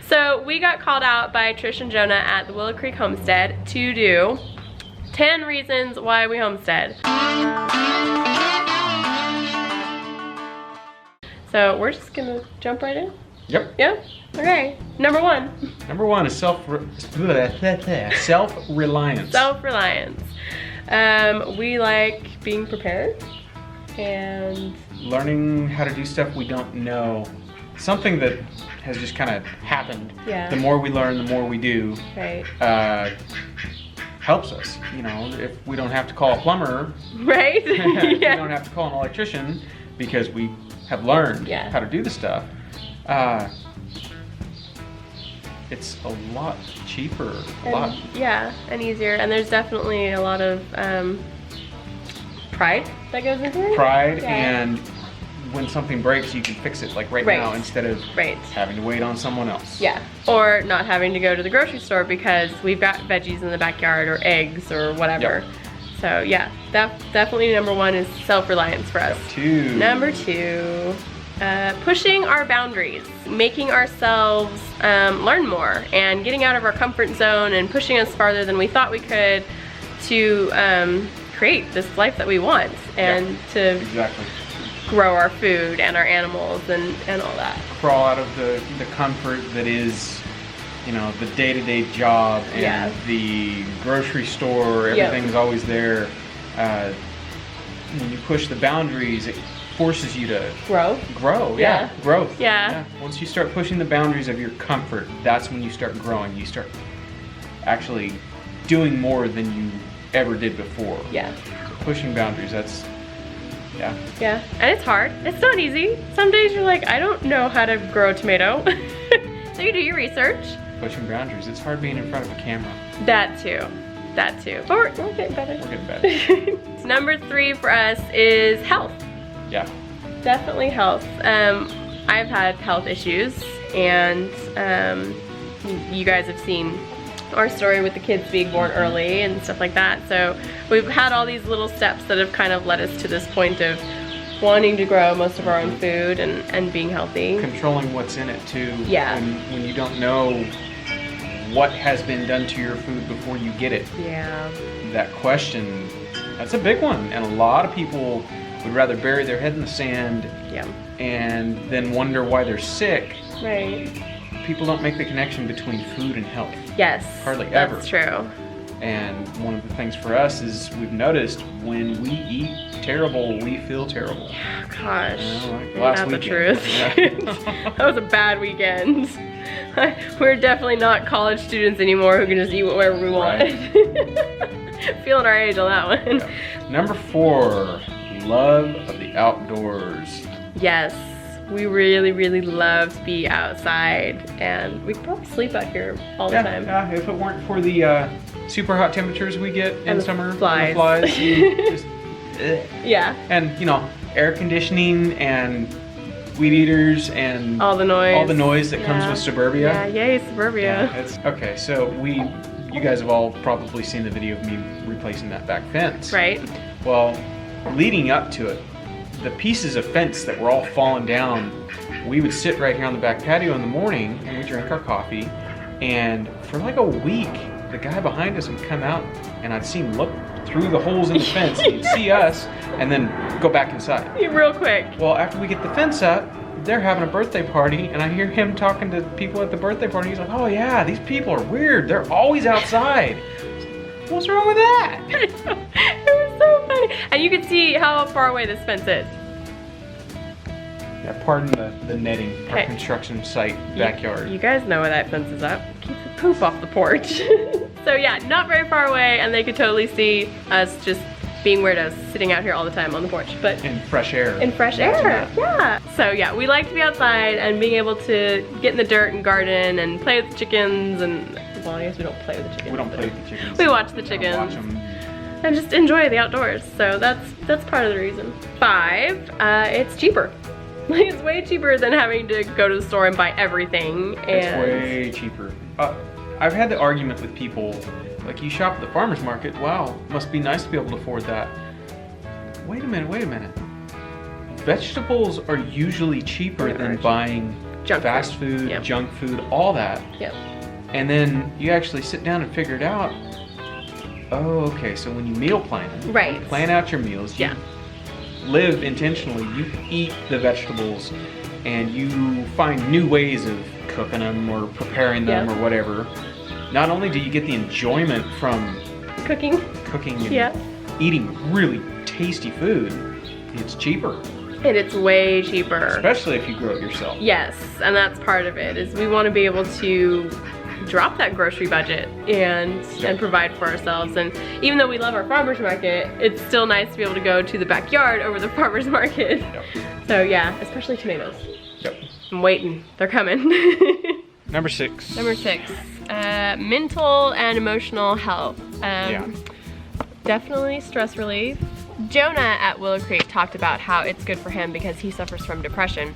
So we got called out by Trish and Jonah at the Willow Creek Homestead to do 10 reasons why we homestead. So we're just gonna jump right in? Yep. Yeah? Okay. Number one. Number one is self-reliance. Self-reliance. We like being prepared and learning how to do stuff we don't know. Something that has just kind of happened. Yeah. The more we learn, the more we do. Right. Helps us. You know, if we don't have to call a plumber. Right? Yeah. We Yeah. don't have to call an electrician because we have learned how to do the stuff. It's a lot cheaper, yeah, and easier, and there's definitely a lot of pride that goes into it. Pride, and when something breaks, you can fix it like right now instead of having to wait on someone else. Yeah, or not having to go to the grocery store because we've got veggies in the backyard or eggs or whatever. Yep. So yeah, definitely number one is self-reliance for us. Number two. Pushing our boundaries, making ourselves learn more and getting out of our comfort zone and pushing us farther than we thought we could to create this life that we want and to grow our food and our animals and all that. Crawl out of the comfort that is, you know, the day-to-day job and the grocery store, everything's always there. When you push the boundaries, it forces you to growth. Yeah. Once you start pushing the boundaries of your comfort, that's when you start growing. You start actually doing more than you ever did before. Yeah. Pushing boundaries, that's Yeah, and it's hard. It's not easy. Some days you're like, I don't know how to grow a tomato. So you do your research. Pushing boundaries. It's hard being in front of a camera. That too. But we're getting better. We're getting better. Number 3 for us is health. Yeah. Definitely health. I've had health issues, and you guys have seen our story with the kids being born early and stuff like that. So we've had all these little steps that have kind of led us to this point of wanting to grow most of our own food and being healthy. Controlling what's in it too. Yeah. When you don't know what has been done to your food before you get it. Yeah. That question, that's a big one. And a lot of people would rather bury their head in the sand and then wonder why they're sick. Right. People don't make the connection between food and health. Yes. Hardly ever. That's true. And one of the things for us is we've noticed when we eat terrible, we feel terrible. Gosh. You know, like last weekend. The truth. Yeah. That was a bad weekend. We're definitely not college students anymore who can just eat whatever we want. Right. Feeling our age on that one. Yeah. Number 4, love of the outdoors. Yes. We really, really love to be outside, and we could probably sleep out here all the time. Yeah, if it weren't for the super hot temperatures we get in summer, flies. And the flies, just, yeah. And you know, air conditioning and weed eaters and all the noise that comes with suburbia. Yeah, yay suburbia. Yeah, okay, so you guys have all probably seen the video of me replacing that back fence. Right. Well, leading up to it, the pieces of fence that were all falling down, we would sit right here on the back patio in the morning and we'd drink our coffee, and for like a week the guy behind us would come out and I'd see him look through the holes in the fence and he'd see us and then go back inside. Real quick. Well, after we get the fence up, they're having a birthday party and I hear him talking to people at the birthday party. He's like, oh yeah, these people are weird, they're always outside. What's wrong with that? It was so funny. And you can see how far away this fence is. Yeah, pardon the netting, our construction site backyard. You guys know where that fence is at. Keep the poop off the porch. So yeah, not very far away, and they could totally see us just being weirdos, sitting out here all the time on the porch. But in fresh air. In fresh air, yeah. So yeah, we like to be outside and being able to get in the dirt and garden and play with the chickens and, well, I guess we don't play with the chickens. We don't play with the chickens. We watch the chickens. Watch them. And just enjoy the outdoors. So that's part of the reason. 5, it's cheaper. It's way cheaper than having to go to the store and buy everything. It's way cheaper. I've had the argument with people, like, you shop at the farmer's market, wow, must be nice to be able to afford that. Wait a minute. Vegetables are usually cheaper than buying fast food, Yep. junk food, all that. Yep. And then you actually sit down and figure it out. Oh, okay, so when you meal plan, Right. you plan out your meals, you live intentionally, you eat the vegetables, and you find new ways of cooking them or preparing them or whatever. Not only do you get the enjoyment from cooking and eating really tasty food, it's cheaper. And it's way cheaper. Especially if you grow it yourself. Yes, and that's part of it, is we want to be able to drop that grocery budget and provide for ourselves. And even though we love our farmer's market, it's still nice to be able to go to the backyard over the farmer's market. Yep. So yeah, especially tomatoes. Yep. I'm waiting, they're coming. Number 6. Number 6, mental and emotional health. Definitely stress relief. Jonah at Willow Creek talked about how it's good for him because he suffers from depression.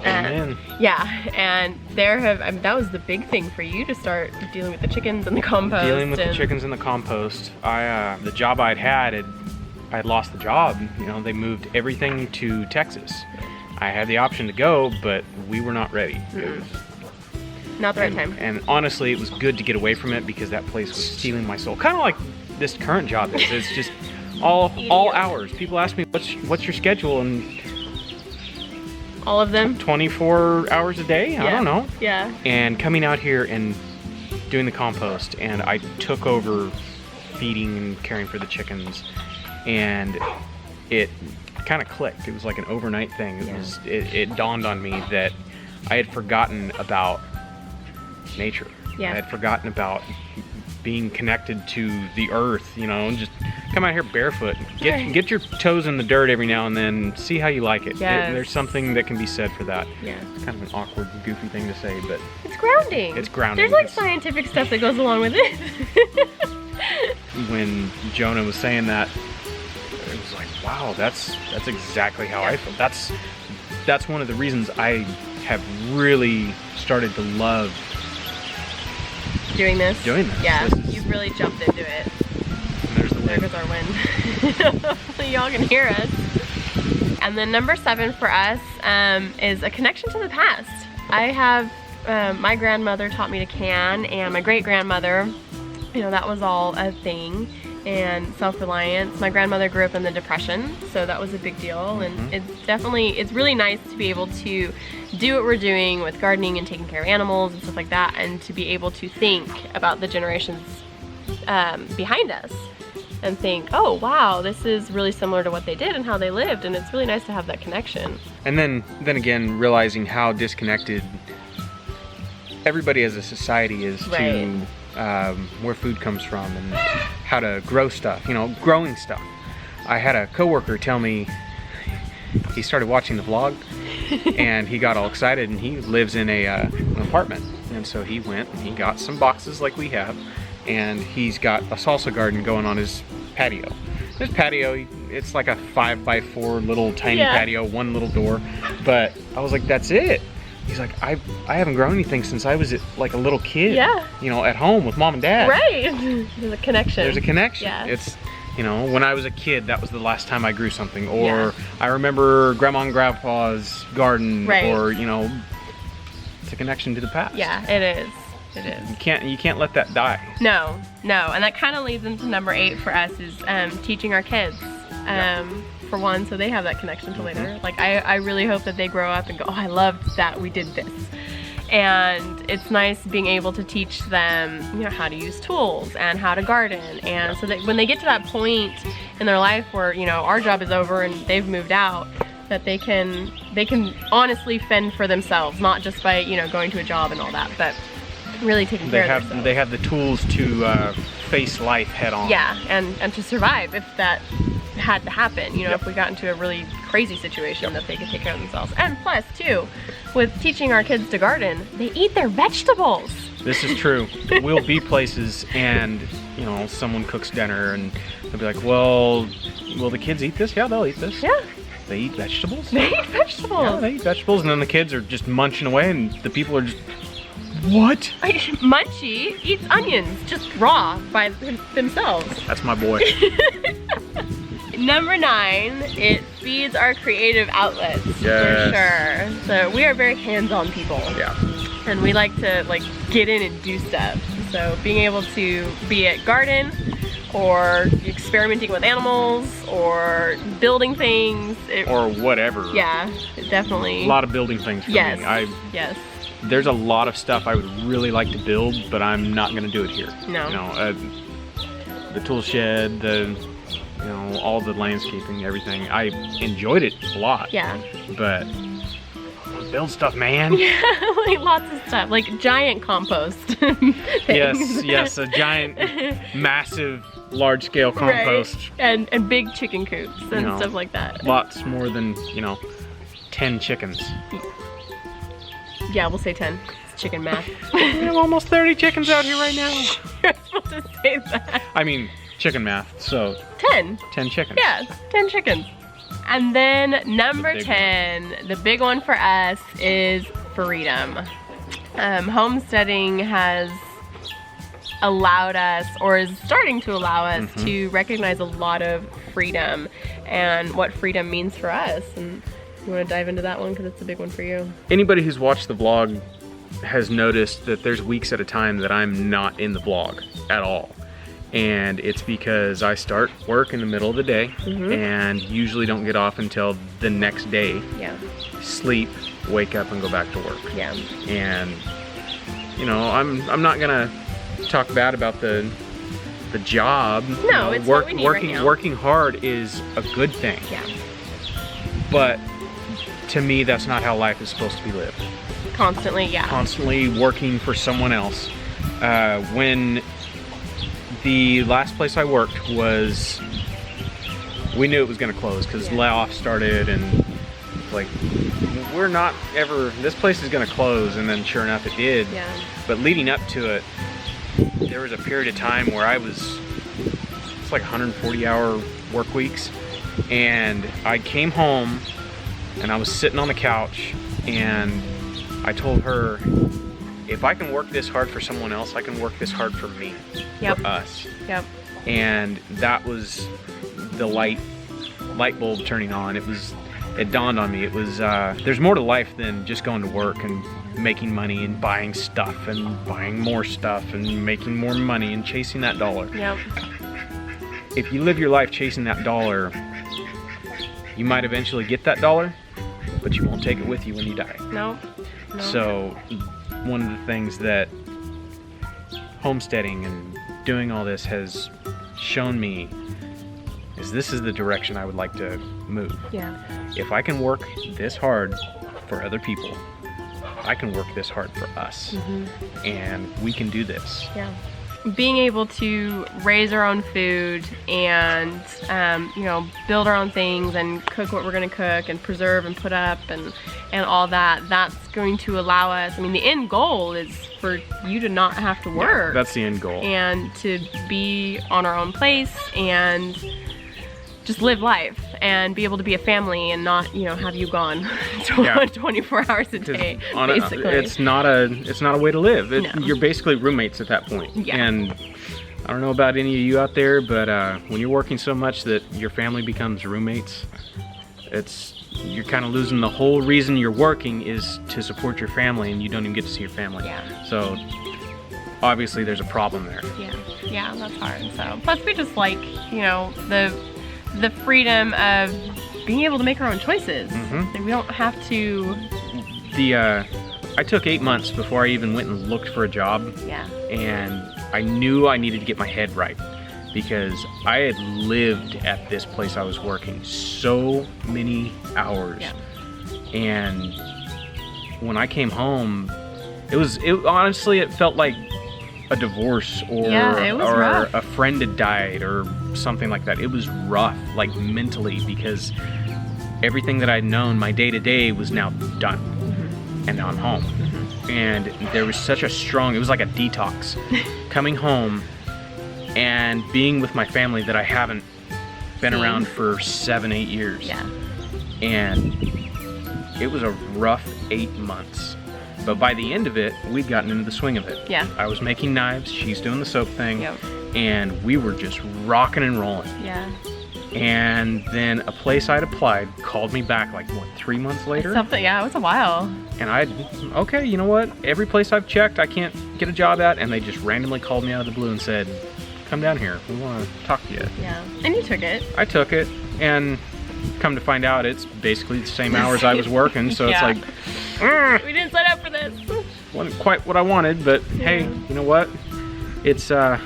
Yeah, and that was the big thing for you to start dealing with the chickens and the compost. Dealing with the chickens and the compost. The job I'd had, I'd lost the job. You know, they moved everything to Texas. I had the option to go, but we were not ready. Not the right time. And honestly, it was good to get away from it because that place was stealing my soul. Kind of like this current job is. It's just all hours. People ask me, what's your schedule? And all of them? 24 hours a day? I don't know. Yeah. And coming out here and doing the compost, and I took over feeding and caring for the chickens, and it kind of clicked. It was like an overnight thing. It dawned on me that I had forgotten about nature. I had forgotten about being connected to the earth, you know, and just come out here barefoot. Get your toes in the dirt every now and then, see how you like it. There's something that can be said for that. Yeah. It's kind of an awkward, goofy thing to say, but it's grounding. It's grounding. There's like scientific stuff that goes along with it. When Jonah was saying that, it was like, wow, that's exactly how I feel. That's one of the reasons I have really started to love doing this. Yeah, you've really jumped into it. And there's the wind. There goes our wind. Hopefully y'all can hear us. And then number 7 for us is a connection to the past. I have, my grandmother taught me to can, and my great-grandmother, you know, that was all a thing. And self-reliance. My grandmother grew up in the Depression, so that was a big deal. And it's really nice to be able to do what we're doing with gardening and taking care of animals and stuff like that, and to be able to think about the generations behind us and think, oh wow, this is really similar to what they did and how they lived, and it's really nice to have that connection. And then again, realizing how disconnected everybody as a society is to where food comes from and how to grow stuff, you know, growing stuff. I had a coworker tell me he started watching the vlog and he got all excited, and he lives in an apartment, and so he went and he got some boxes like we have, and he's got a salsa garden going on his patio. His patio, it's like a 5x4 little tiny patio, one little door, but I was like, that's it. He's like, I haven't grown anything since I was like a little kid. Yeah. You know, at home with mom and dad. Right. There's a connection. There's a connection. Yeah. It's, you know, when I was a kid, that was the last time I grew something. Or I remember grandma and grandpa's garden. Or, you know, it's a connection to the past. Yeah, it is. It is. You can't let that die. No. And that kind of leads into number 8 for us is teaching our kids. For one, so they have that connection to later. Like I really hope that they grow up and go, oh, I loved that we did this. And it's nice being able to teach them, you know, how to use tools and how to garden, and so that when they get to that point in their life where, you know, our job is over and they've moved out, that they can honestly fend for themselves, not just by, you know, going to a job and all that, but really taking care of themselves. They have the tools to face life head on. Yeah, and to survive if that had to happen, you know, if we got into a really crazy situation, that they could take care of themselves. And plus too, with teaching our kids to garden, they eat their vegetables. This is true. We'll be places and, you know, someone cooks dinner and they'll be like, well, will the kids eat this? Yeah, they'll eat this. Yeah. They eat vegetables? They eat vegetables. Yeah, they eat vegetables, and then the kids are just munching away and the people are just, what? Munchie eats onions just raw by themselves. That's my boy. Number 9, it's feeds are creative outlets for sure. So we are very hands-on people. Yeah. And we like to get in and do stuff. So being able to be at garden or experimenting with animals or building things. Or whatever. Yeah, definitely. A lot of building things for me. Yes. There's a lot of stuff I would really like to build, but I'm not going to do it here. No. You know, the tool shed, all the landscaping, everything. I enjoyed it a lot. Yeah. But build stuff, man. Yeah, lots of stuff, giant compost things. Yes, a giant, massive, large-scale compost. Right. And big chicken coops and stuff like that. Lots more than 10 chickens. Yeah, we'll say 10. It's chicken math. We have almost 30 chickens out here right now. You're supposed to say that. I mean, chicken math, so 10. 10 chickens. Yeah, 10 chickens. And then number 10, the big one for us is freedom. Homesteading has allowed us, or is starting to allow us, to recognize a lot of freedom and what freedom means for us. And you want to dive into that one because it's a big one for you? Anybody who's watched the vlog has noticed that there's weeks at a time that I'm not in the vlog at all. And it's because I start work in the middle of the day and usually don't get off until the next day. Yeah. Sleep, wake up, and go back to work. Yeah. And I'm not gonna talk bad about the job. No, it's what we need right now. Working hard is a good thing. Yeah. But to me, that's not how life is supposed to be lived. Constantly, yeah. Constantly working for someone else. When the last place I worked was, we knew it was going to close because layoffs started, and we're not ever, this place is going to close, and then sure enough it did. Yeah. But leading up to it, there was a period of time where it's 140-hour work weeks, and I came home and I was sitting on the couch and I told her, if I can work this hard for someone else, I can work this hard for me, for us. Yep. And that was the light bulb turning on. It dawned on me. It was there's more to life than just going to work and making money and buying stuff and buying more stuff and making more money and chasing that dollar. Yep. If you live your life chasing that dollar, you might eventually get that dollar, but you won't take it with you when you die. No. So one of the things that homesteading and doing all this has shown me is this is the direction I would like to move. Yeah. If I can work this hard for other people, I can work this hard for us. And we can do this. Yeah. Being able to raise our own food and build our own things and cook what we're going to cook and preserve and put up and all that, that's going to allow us, the end goal is for you to not have to work. Yeah, that's the end goal. And to be on our own place and just live life and be able to be a family and not, have you gone 24 hours a day, basically. It's not a way to live. No. You're basically roommates at that point. Yeah. And I don't know about any of you out there, but when you're working so much that your family becomes roommates, you're kind of losing the whole reason you're working is to support your family, and you don't even get to see your family. Yeah. So obviously there's a problem there. Yeah, that's hard. So plus we just like, the freedom of being able to make our own choices. We don't have to. I took 8 months before I even went and looked for a job. Yeah. And I knew I needed to get my head right because I had lived at this place I was working so many hours. Yeah. And when I came home, honestly, it felt like a divorce or rough. A friend had died or something like that. It was rough, mentally, because everything that I'd known, my day-to-day was now done. And now I'm home. And there was such a strong, it was like a detox. Coming home and being with my family that I haven't been around for 7-8 years. Yeah. And it was a rough 8 months. But by the end of it, we'd gotten into the swing of it. Yeah. I was making knives, she's doing the soap thing, Yep. and we were just rocking and rolling. Yeah. And then a place I'd applied called me back like, what, 3 months later? Something, yeah, it was a while. And okay, you know what? Every place I've checked, I can't get a job at, and they just randomly called me out of the blue and said, come down here, we want to talk to you. Yeah, and you took it. I took it, and come to find out, it's basically the same hours I was working, so Yeah. it's like, we didn't sign up for this. wasn't quite what I wanted, but hey, you know what? It's a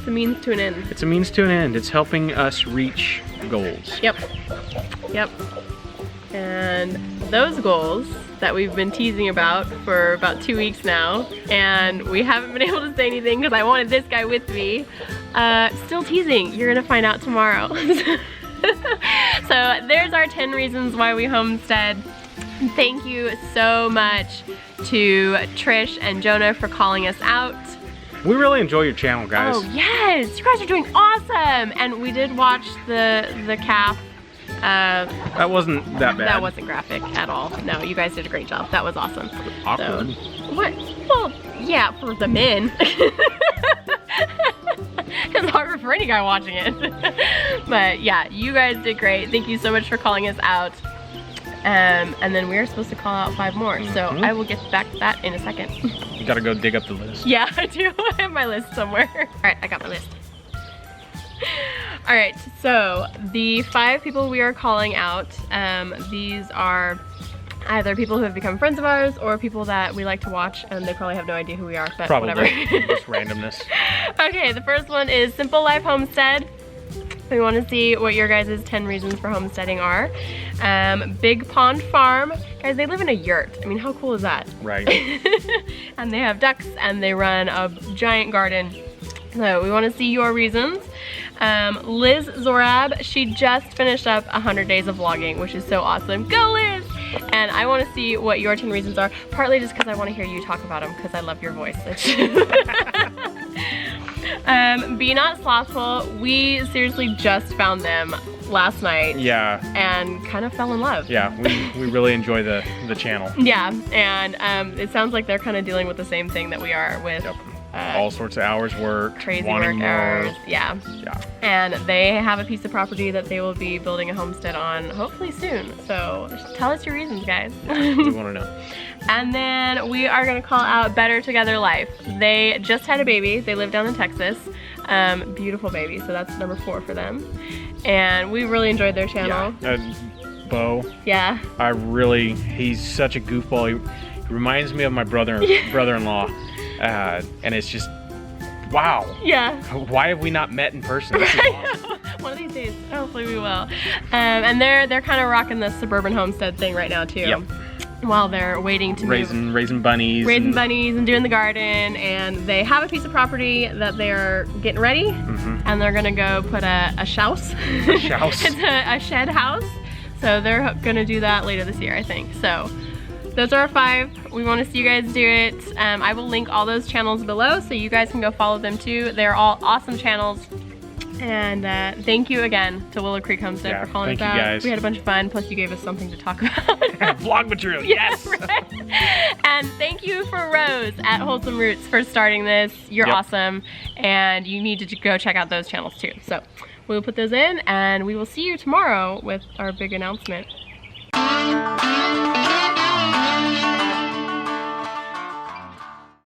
means to an end. It's a means to an end. It's helping us reach goals. Yep. Yep. And those goals that we've been teasing about for about 2 weeks now, and we haven't been able to say anything because I wanted this guy with me. Still teasing. You're gonna find out tomorrow. So there's our 10 reasons why we homestead. Thank you so much to Trish and Jonah for calling us out. We really enjoy your channel, guys. Oh yes, you guys are doing awesome. And we did watch the calf. That wasn't that bad. That wasn't graphic at all. No, you guys did a great job. That was awesome. Awkward. So, what? Well, yeah, for the men. It's harder for any guy watching it. But yeah, you guys did great. Thank you so much for calling us out. And then we're supposed to call out 5 more. So I will get back to that in a second. You gotta go dig up the list. Yeah, I do. I have my list somewhere. All right, I got my list. All right, so the 5 people we are calling out, these are either people who have become friends of ours or people that we like to watch, and they probably have no idea who we are, but probably. Whatever. Just randomness. Okay, the first one is Simple Life Homestead. We want to see what your guys' 10 reasons for homesteading are. Big Pond Farm. Guys, they live in a yurt. I mean, how cool is that? Right. And they have ducks and they run a giant garden. So we want to see your reasons. Liz Zorab, she just finished up 100 days of vlogging, which is so awesome. Go Liz! And I want to see what your 10 reasons are, partly just because I want to hear you talk about them, because I love your voice. Be Not Slothful, we seriously just found them last night. Yeah. And kind of fell in love. Yeah, we really enjoy the channel. Yeah, and it sounds like they're kind of dealing with the same thing that we are with. Yep. All sorts of hours work, crazy wanting work hours, more. yeah. Yeah. And they have a piece of property that they will be building a homestead on hopefully soon. So tell us your reasons, guys. We want to know. And then we are gonna call out Better Together Life. They just had a baby. They live down in Texas. Beautiful baby, so that's number 4 for them. And we really enjoyed their channel. Yeah. Bo. Yeah. He's such a goofball. He reminds me of my brother-in-law. And it's just, wow. Yeah. Why have we not met in person? This is awesome. One of these days, hopefully we will. And they're kind of rocking the suburban homestead thing right now too. Yep. While they're waiting to raising bunnies. Raising bunnies and doing the garden, and they have a piece of property that they're getting ready, and they're gonna go put a house. A house. It's a shed house. So they're gonna do that later this year, I think. So those are our 5. We want to see you guys do it. I will link all those channels below so you guys can go follow them too. They're all awesome channels. And thank you again to Willow Creek Homestead for calling us out. Thank you guys. We had a bunch of fun, plus you gave us something to talk about. Vlog material, yes! Right? And thank you for Rose at Wholesome Roots for starting this. You're awesome, and you need to go check out those channels too. So we'll put those in, and we will see you tomorrow with our big announcement.